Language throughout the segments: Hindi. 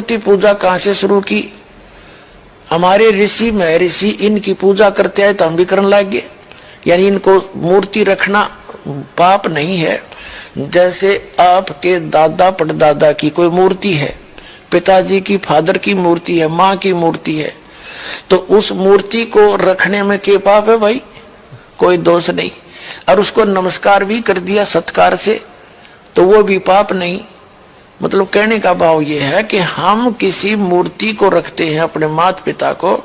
मूर्ति पूजा कहां से शुरू की? हमारे ऋषि महर्षि इनकी पूजा करते हैं तो हम भी करने लग गए। यानी इनको मूर्ति रखना पाप नहीं है। जैसे आपके दादा परदादा की कोई मूर्ति है, पिताजी की फादर की मूर्ति है, माँ की मूर्ति है, तो उस मूर्ति को रखने में क्या पाप है भाई? कोई दोष नहीं। और उसको नमस्कार भी कर दिया सत्कार से तो वो भी पाप नहीं। मतलब कहने का भाव ये है कि हम किसी मूर्ति को रखते हैं, अपने माता पिता को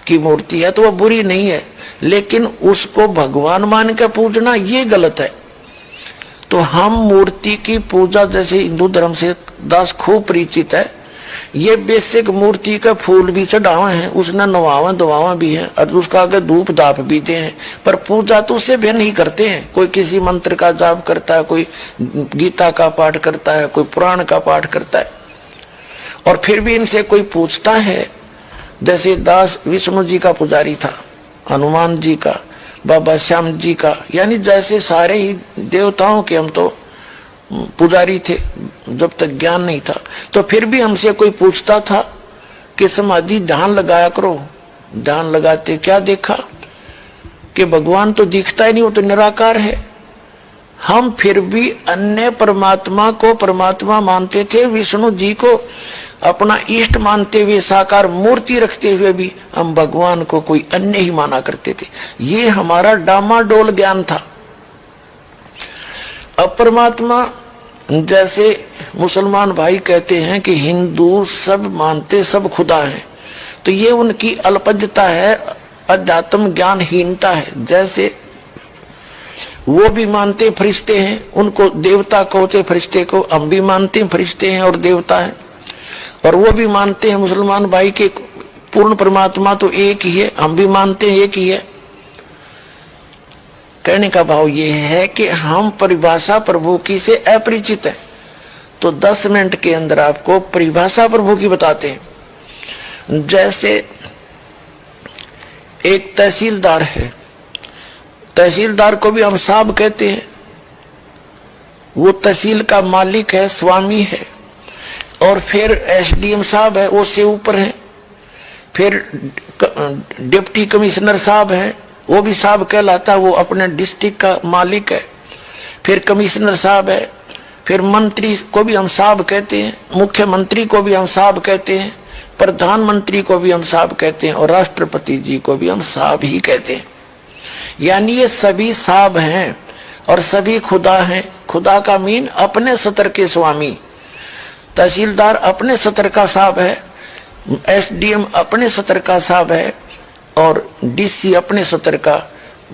की मूर्ति है तो वो बुरी नहीं है, लेकिन उसको भगवान मान के पूजना ये गलत है। तो हम मूर्ति की पूजा, जैसे हिंदू धर्म से दास खूब परिचित है, ये बेसिक मूर्ति का फूल भी चढ़ावे हैं, उसने नवावा दवावा भी है और उसका आगे धूप दाप भी दे हैं, पर पूजा तो उसे भी नहीं करते हैं। कोई किसी मंत्र का जाप करता है, कोई गीता का पाठ करता है, कोई पुराण का पाठ करता है। और फिर भी इनसे कोई पूछता है, जैसे दास विष्णु जी का पुजारी था, हनुमान जी का, बाबा श्याम जी का, यानी जैसे सारे ही देवताओं के हम तो पुजारी थे जब तक ज्ञान नहीं था। तो फिर भी हमसे कोई पूछता था कि समाधि ध्यान लगाया करो। ध्यान लगाते क्या देखा कि भगवान तो दिखता ही नहीं, वो तो निराकार है। हम फिर भी अन्य परमात्मा को परमात्मा मानते थे, विष्णु जी को अपना इष्ट मानते हुए, साकार मूर्ति रखते हुए भी हम भगवान को कोई अन्य ही माना करते थे। ये हमारा डामाडोल ज्ञान था। अब परमात्मा, जैसे मुसलमान भाई कहते हैं कि हिंदू सब मानते सब खुदा है, तो ये उनकी अल्पज्ञता है, अध्यात्म ज्ञानहीनता है। जैसे वो भी मानते फरिश्ते हैं, उनको देवता कहते फरिश्ते को, हम भी मानते हैं फरिश्ते हैं और देवता है। और वो भी मानते हैं मुसलमान भाई के पूर्ण परमात्मा तो एक ही है, हम भी मानते हैं एक ही है। कहने का भाव ये है कि हम परिभाषा प्रभु की से अपरिचित है। तो 10 मिनट के अंदर आपको परिभाषा प्रभु की बताते हैं। जैसे एक तहसीलदार है, तहसीलदार को भी हम साहब कहते हैं, वो तहसील का मालिक है, स्वामी है। और फिर एसडीएम साहब है, वो से ऊपर है। फिर डिप्टी कमिश्नर साहब है, वो भी साहब कहलाता, वो अपने डिस्ट्रिक्ट का मालिक है। फिर कमिश्नर साहब है। फिर मंत्री को भी हम साहब कहते हैं, मुख्यमंत्री को भी हम साहब कहते हैं, प्रधानमंत्री को भी हम साहब कहते हैं, और राष्ट्रपति जी को भी हम साहब ही कहते हैं। यानी ये सभी साहब हैं और सभी खुदा हैं। खुदा का मीन अपने सतर के स्वामी। तहसीलदार अपने सतर का साहब है, एसडीएम अपने सतर का साहब है, और डीसी अपने सतर का,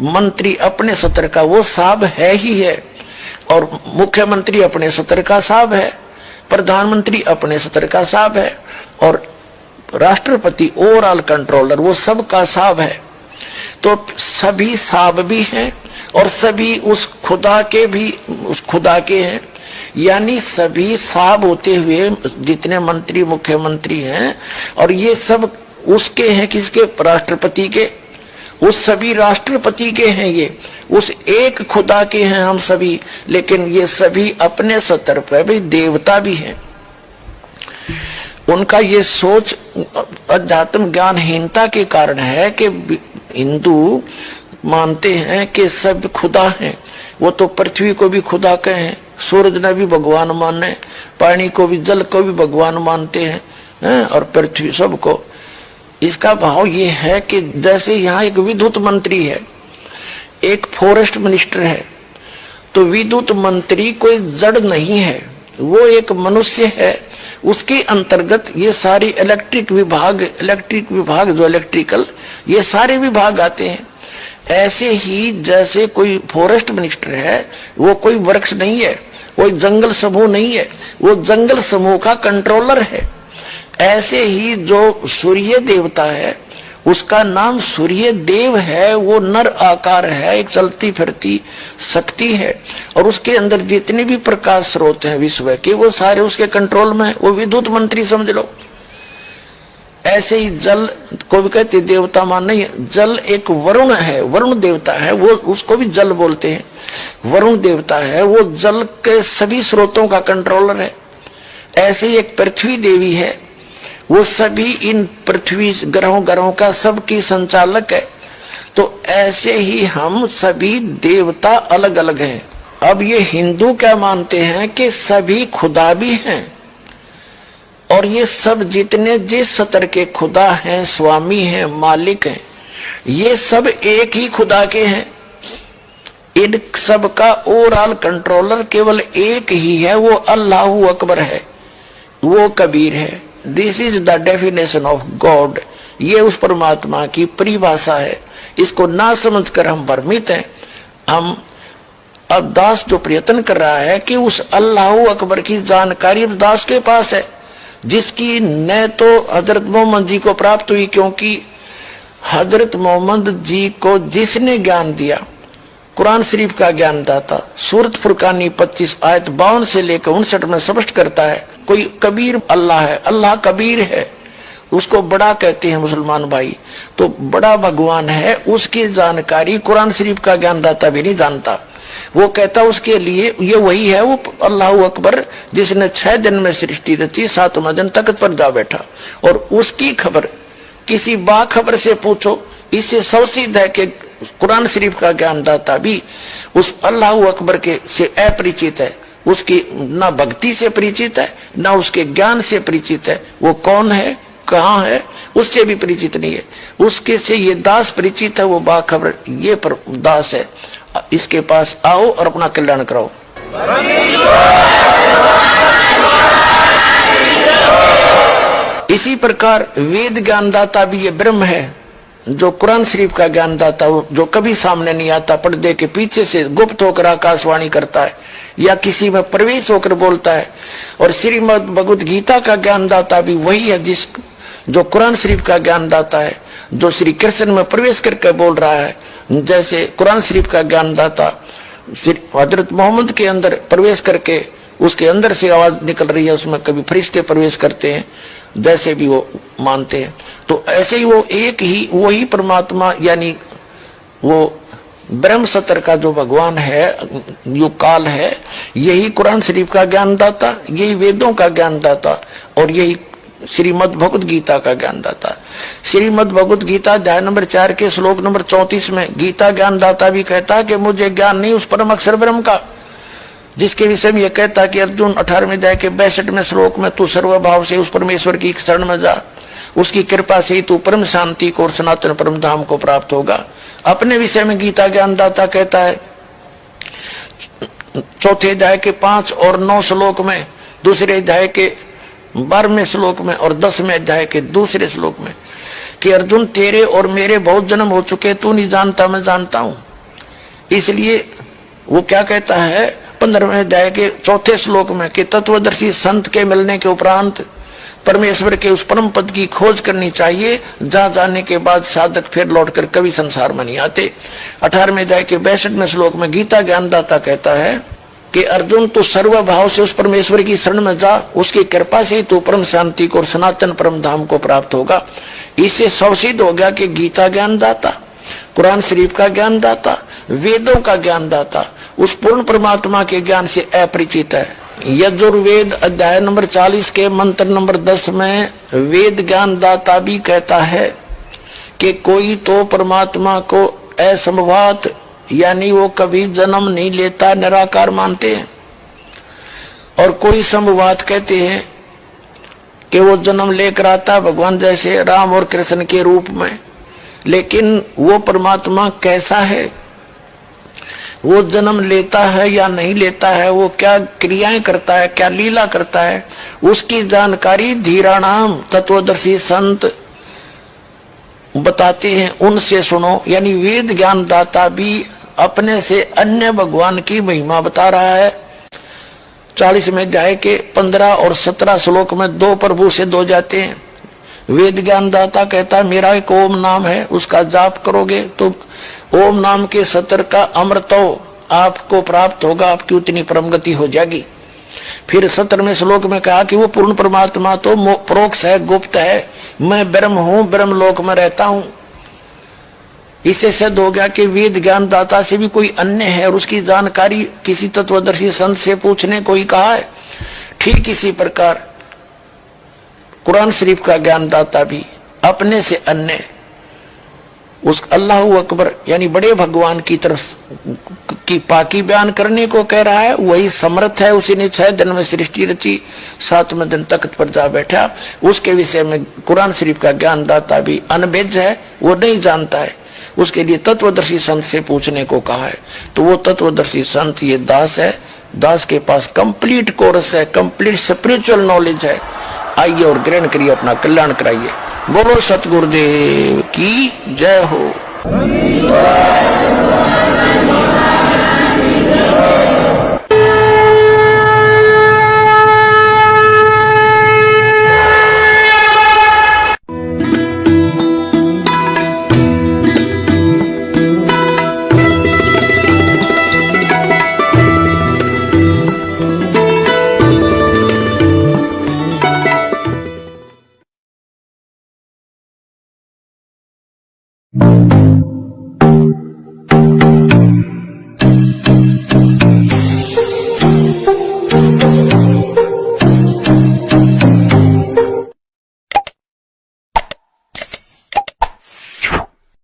मंत्री अपने सतर का, वो साहब है ही है। और मुख्यमंत्री अपने सतर का साहब है, प्रधानमंत्री अपने सतर का साहब है, और राष्ट्रपति ओवरऑल कंट्रोलर वो सब का साहब है। तो सभी साहब भी हैं और सभी उस खुदा के भी उस खुदा के हैं। यानी सभी साहब होते हुए जितने मंत्री मुख्यमंत्री हैं, और ये सब उसके हैं, किसके? राष्ट्रपति के। उस सभी राष्ट्रपति के हैं, ये उस एक खुदा के हैं हम सभी। लेकिन ये सभी अपने सतर पर भी देवता भी हैं। उनका ये सोच अध्यात्म ज्ञानहीनता के कारण है कि हिंदू मानते हैं कि सब खुदा हैं। वो तो पृथ्वी को भी खुदा कहें, सूरज ने भी भगवान माने, पानी को भी, जल को भी भगवान मानते हैं, और पृथ्वी सबको। इसका भाव ये है कि जैसे यहाँ एक विद्युत मंत्री है, एक फॉरेस्ट मिनिस्टर है, तो विद्युत मंत्री कोई जड़ नहीं है, वो एक मनुष्य है। उसके अंतर्गत ये सारी इलेक्ट्रिक विभाग जो इलेक्ट्रिकल, ये सारे विभाग आते हैं। ऐसे ही जैसे कोई फॉरेस्ट मिनिस्टर है, वो कोई वृक्ष नहीं है, कोई जंगल समूह नहीं है, वो जंगल समूह का कंट्रोलर है। ऐसे ही जो सूर्य देवता है, उसका नाम सूर्य देव है, वो नर आकार है, एक चलती फिरती शक्ति है, और उसके अंदर जितने भी प्रकाश स्रोत हैं विश्व के, वो सारे उसके कंट्रोल में है। वो विद्युत मंत्री समझ लो। ऐसे ही जल को भी कहते देवता मान नहीं है। जल एक वरुण है, वरुण देवता है, वो उसको भी जल बोलते हैं। वरुण देवता है, वो जल के सभी स्रोतों का कंट्रोलर है। ऐसे ही एक पृथ्वी देवी है, वो सभी इन पृथ्वी ग्रहों का सबकी संचालक है। तो ऐसे ही हम सभी देवता अलग अलग हैं। अब ये हिंदू क्या मानते हैं कि सभी खुदा भी हैं, और ये सब जितने जिस स्तर के खुदा हैं, स्वामी हैं, मालिक हैं, ये सब एक ही खुदा के हैं। इन सब का ओवरऑल कंट्रोलर केवल एक ही है, वो अल्लाहु अकबर है, वो कबीर है। This is the definition of God. ये उस परमात्मा की परिभाषा है। इसको ना समझकर हम भ्रमित हैं। हम अब दास जो प्रयत्न कर रहा है कि उस अल्लाहु अकबर की जानकारी दास के पास है, जिसकी न तो हजरत मोहम्मद जी को प्राप्त हुई, क्योंकि हजरत मोहम्मद जी को जिसने ज्ञान दिया, कुरान शरीफ का ज्ञान दाता, सूरत फुरकानी 25 आयत 52 से लेकर 59 में स्पष्ट करता है, कोई कबीर अल्लाह है, अल्लाह कबीर है, उसको बड़ा कहते हैं मुसलमान भाई। तो बड़ा भगवान है, उसकी जानकारी कुरान शरीफ का ज्ञान दाता भी नहीं जानता। वो कहता उसके लिए ये वही है, वो अल्लाहु अकबर जिसने 6 दिन में सृष्टि रची, 7वें दिन तख्त पर जा बैठा। और उसकी खबर किसी बाखबर से पूछो, इससे सौसीध है कि कुरान शरीफ का ज्ञानदाता भी उस अल्लाहु अकबर के से अपरिचित है, उसकी ना भक्ति से परिचित है, ना उसके ज्ञान से परिचित है। वो कौन है, कहाँ है, उससे भी परिचित नहीं है। उसके से ये दास परिचित है, वो बाखबर ये पर दास है। इसके पास आओ और अपना कल्याण कराओ। इसी प्रकार वेद ज्ञानदाता भी ये ब्रह्म है, जो कुरान शरीफ का ज्ञानदाता, जो कभी सामने नहीं आता, पर्दे के पीछे से गुप्त होकर आकाशवाणी करता है या किसी में प्रवेश होकर बोलता है। और श्रीमद् भगवत गीता का ज्ञानदाता भी वही है, जो कुरान शरीफ का ज्ञानदाता है, जो श्री कृष्ण में प्रवेश करके बोल रहा है। जैसे कुरान शरीफ का ज्ञानदाता हजरत मोहम्मद के अंदर प्रवेश करके उसके अंदर से आवाज निकल रही है, उसमें कभी फरिश्ते प्रवेश करते हैं, जैसे भी वो मानते हैं। तो ऐसे ही वो एक ही वही परमात्मा, यानी वो ब्रह्म सत्र का जो भगवान है, युग काल है, यही कुरान शरीफ का ज्ञानदाता, यही वेदों का ज्ञानदाता, और यही श्रीमद् भगवत गीता का ज्ञानदाता। श्रीमद् भगवत गीता अध्याय नंबर 4 के श्लोक नंबर 34 में गीता ज्ञानदाता भी कहता है कि मुझे ज्ञान नहीं उस परम अक्षर ब्रह्म का, जिसके विषय में यह कहता कि अर्जुन 18वें अध्याय के 62वें श्लोक में तू सर्वभाव से उस परमेश्वर की शरण में जा, उसकी कृपा से ही तू परम शांति को और सनातन परम धाम को प्राप्त होगा। अपने विषय में गीता ज्ञानदाता कहता है 4थे अध्याय के 5 और 9 श्लोक में, दूसरे अध्याय के 12वें श्लोक में और 10वें अध्याय के दूसरे श्लोक में कि अर्जुन तेरे और मेरे बहुत जन्म हो चुके, तू नहीं जानता मैं जानता हूं। इसलिए वो क्या कहता है 15वें अध्याय के 4थे श्लोक में कि तत्वदर्शी संत के मिलने के उपरांत परमेश्वर के उस परम पद की खोज करनी चाहिए, जहां जाने के बाद साधक फिर लौटकर कभी संसार में नहीं आते। 18वें अध्याय के 62वें श्लोक में गीता ज्ञानदाता कहता है कि अर्जुन तू सर्वभाव से उस परमेश्वर की शरण में जा, उसकी कृपा से ही तू परम शांति को और सनातन परम धाम को प्राप्त होगा। इससे सौसिद्ध हो गया कि गीता ज्ञानदाता, कुरान शरीफ का ज्ञानदाता, वेदों का ज्ञानदाता उस पूर्ण परमात्मा के ज्ञान से अपरिचित है। यजुर्वेद अध्याय नंबर 40 के मंत्र नंबर 10 में वेद ज्ञानदाता भी कहता है कि कोई तो परमात्मा को असंभवात, यानी वो कभी जन्म नहीं लेता, निराकार मानते हैं, और कोई संभवात कहते हैं कि वो जन्म लेकर आता भगवान जैसे राम और कृष्ण के रूप में। लेकिन वो परमात्मा कैसा है, वो जन्म लेता है या नहीं लेता है, वो क्या क्रियाएं करता है, क्या लीला करता है, उसकी जानकारी धीराणाम तत्वदर्शी संत बताते हैं, उनसे सुनो। यानी वेद ज्ञान दाता भी अपने से अन्य भगवान की महिमा बता रहा है। 40वें अध्याय के 15 और 17 श्लोक में 2 प्रभु से 2 जाते हैं। वेद ज्ञान दाता कहता है मेरा एक ओम नाम है, उसका जाप करोगे तो ओम नाम के सत्र का अमृतो आपको प्राप्त होगा, आपकी उतनी परम गति हो जाएगी। फिर 17वें श्लोक में कहा कि वो पूर्ण परमात्मा तो प्रोक्ष है, गुप्त है, मैं ब्रह्म हूं, ब्रह्म लोक में रहता हूं। इससे सिद्ध हो गया कि वेद ज्ञान दाता से भी कोई अन्य है और उसकी जानकारी किसी तत्वदर्शी संत से पूछने को ही कहा है। ठीक इसी प्रकार कुरान शरीफ का ज्ञानदाता भी अपने से अन्य उस अल्लाह अकबर यानी बड़े भगवान की तरफ की पाकी बयान करने को कह रहा है। वही समर्थ है, उसी ने 6 दिन में सृष्टि रची, 7वें दिन तख्त पर जा बैठा। उसके विषय में कुरान शरीफ का ज्ञानदाता भी अनभिज्ञ है, वो नहीं जानता है। उसके लिए तत्वदर्शी संत से पूछने को कहा है। तो वो तत्वदर्शी संत ये दास है, दास के पास कंप्लीट कोर्स है, कंप्लीट स्पिरिचुअल नॉलेज है। आइए और ग्रहण करिए, अपना कल्याण कराइए। बोलो सतगुरुदेव की जय हो।